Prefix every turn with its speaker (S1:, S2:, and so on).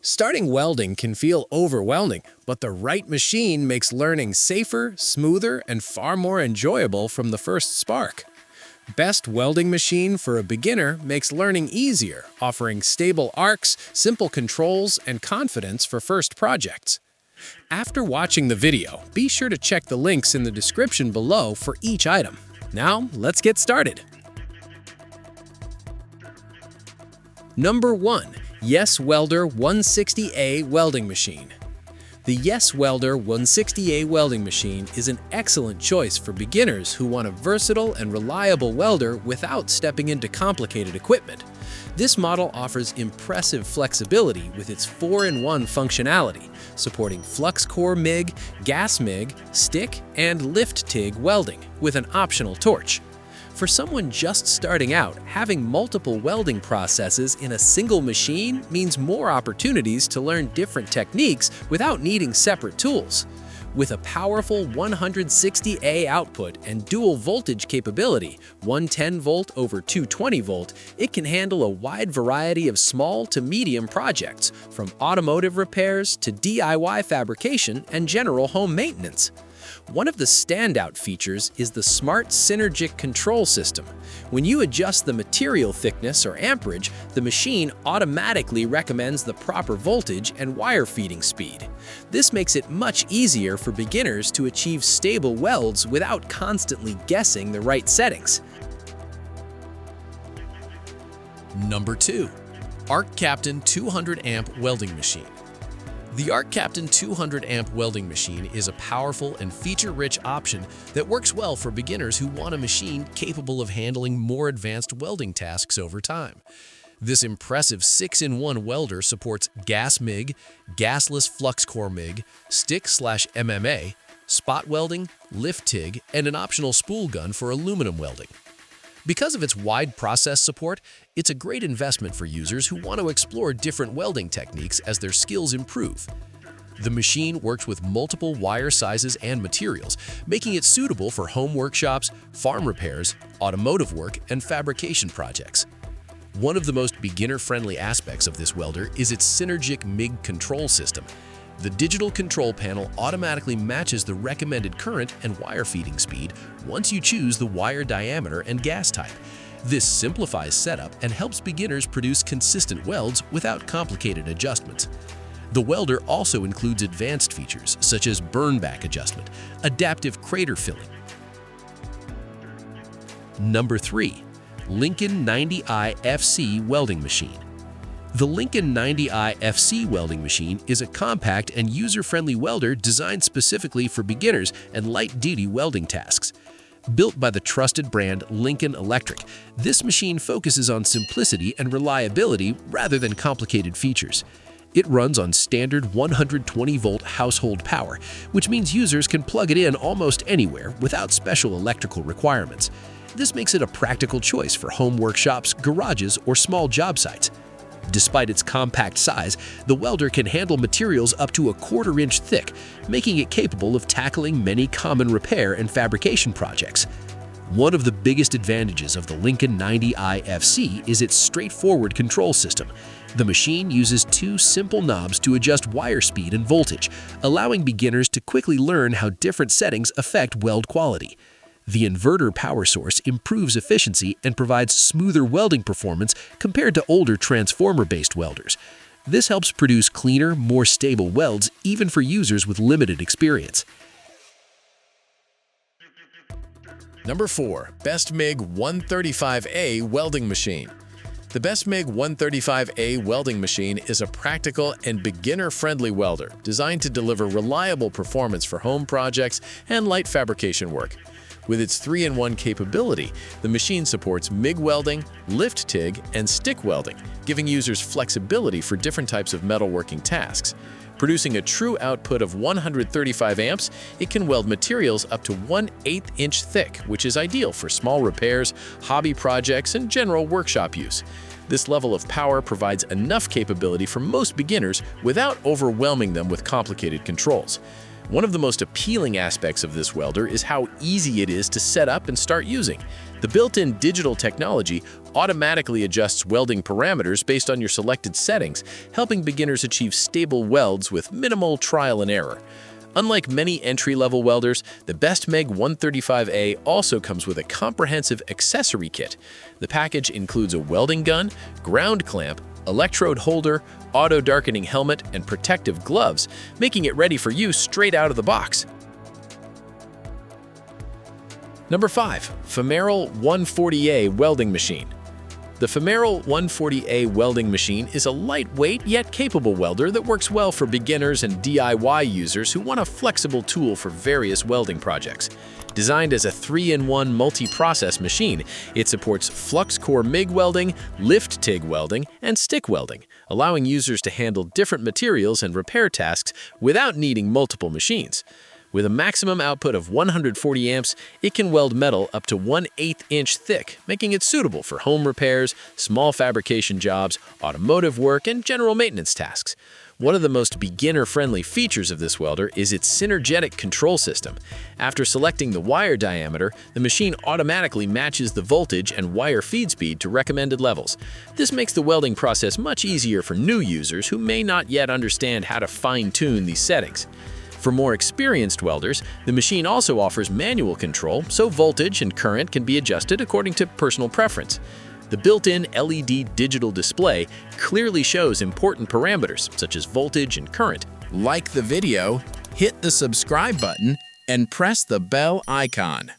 S1: Starting welding can feel overwhelming, but the right machine makes learning safer, smoother, and far more enjoyable from the first spark. Best Welding Machine for a beginner makes learning easier, offering stable arcs, simple controls, and confidence for first projects. After watching the video, be sure to check the links in the description below for each item. Now, let's get started. Number 1. YESWELDER 160A Welding Machine. The YESWELDER 160A welding machine is an excellent choice for beginners who want a versatile and reliable welder without stepping into complicated equipment. This model offers impressive flexibility with its 4-in-1 functionality, supporting flux core MIG, gas MIG, stick, and lift TIG welding with an optional torch. For someone just starting out, having multiple welding processes in a single machine means more opportunities to learn different techniques without needing separate tools. With a powerful 160A output and dual voltage capability, 110 volt over 220 volt, it can handle a wide variety of small to medium projects, from automotive repairs to DIY fabrication and general home maintenance. One of the standout features is the Smart Synergic Control System. When you adjust the material thickness or amperage, the machine automatically recommends the proper voltage and wire feeding speed. This makes it much easier for beginners to achieve stable welds without constantly guessing the right settings.
S2: Number 2. ARCCAPTAIN 200 amp welding machine. The ARCCAPTAIN 200 amp welding machine is a powerful and feature-rich option that works well for beginners who want a machine capable of handling more advanced welding tasks over time. This impressive 6-in-1 welder supports gas MIG, gasless flux core MIG, stick/MMA, spot welding, lift TIG, and an optional spool gun for aluminum welding. Because of its wide process support, it's a great investment for users who want to explore different welding techniques as their skills improve. The machine works with multiple wire sizes and materials, making it suitable for home workshops, farm repairs, automotive work, and fabrication projects. One of the most beginner-friendly aspects of this welder is its Synergic MIG control system. The digital control panel automatically matches the recommended current and wire feeding speed once you choose the wire diameter and gas type. This simplifies setup and helps beginners produce consistent welds without complicated adjustments. The welder also includes advanced features such as burn back adjustment, adaptive crater filling. Number 3. Lincoln 90i FC welding machine. The Lincoln 90i FC welding machine is a compact and user-friendly welder designed specifically for beginners and light-duty welding tasks. Built by the trusted brand Lincoln Electric, this machine focuses on simplicity and reliability rather than complicated features. It runs on standard 120-volt household power, which means users can plug it in almost anywhere without special electrical requirements. This makes it a practical choice for home workshops, garages, or small job sites. Despite its compact size, the welder can handle materials up to 1/4 inch thick, making it capable of tackling many common repair and fabrication projects. One of the biggest advantages of the Lincoln 90i FC is its straightforward control system. The machine uses 2 simple knobs to adjust wire speed and voltage, allowing beginners to quickly learn how different settings affect weld quality. The inverter power source improves efficiency and provides smoother welding performance compared to older transformer-based welders. This helps produce cleaner, more stable welds even for users with limited experience.
S3: Number 4. BESTMIG 135A welding machine. The BESTMIG 135A welding machine is a practical and beginner-friendly welder designed to deliver reliable performance for home projects and light fabrication work. With its 3-in-1 capability, the machine supports MIG welding, lift TIG, and stick welding, giving users flexibility for different types of metalworking tasks. Producing a true output of 135 amps, it can weld materials up to 1/8 inch thick, which is ideal for small repairs, hobby projects, and general workshop use. This level of power provides enough capability for most beginners without overwhelming them with complicated controls. One of the most appealing aspects of this welder is how easy it is to set up and start using. The built-in digital technology automatically adjusts welding parameters based on your selected settings, helping beginners achieve stable welds with minimal trial and error. Unlike many entry-level welders, the BESTMIG 135A also comes with a comprehensive accessory kit. The package includes a welding gun, ground clamp, electrode holder, auto-darkening helmet, and protective gloves, making it ready for use straight out of the box. Number 5. FEMEROL 140A Welding Machine. The FEMEROL 140A welding machine is a lightweight yet capable welder that works well for beginners and DIY users who want a flexible tool for various welding projects. Designed as a 3-in-1 multi-process machine, it supports flux core MIG welding, lift TIG welding, and stick welding, allowing users to handle different materials and repair tasks without needing multiple machines. With a maximum output of 140 amps, it can weld metal up to 1/8 inch thick, making it suitable for home repairs, small fabrication jobs, automotive work, and general maintenance tasks. One of the most beginner-friendly features of this welder is its synergetic control system. After selecting the wire diameter, the machine automatically matches the voltage and wire feed speed to recommended levels. This makes the welding process much easier for new users who may not yet understand how to fine-tune these settings. For more experienced welders, the machine also offers manual control, so voltage and current can be adjusted according to personal preference. The built-in LED digital display clearly shows important parameters such as voltage and current.
S1: Like the video, hit the subscribe button, and press the bell icon.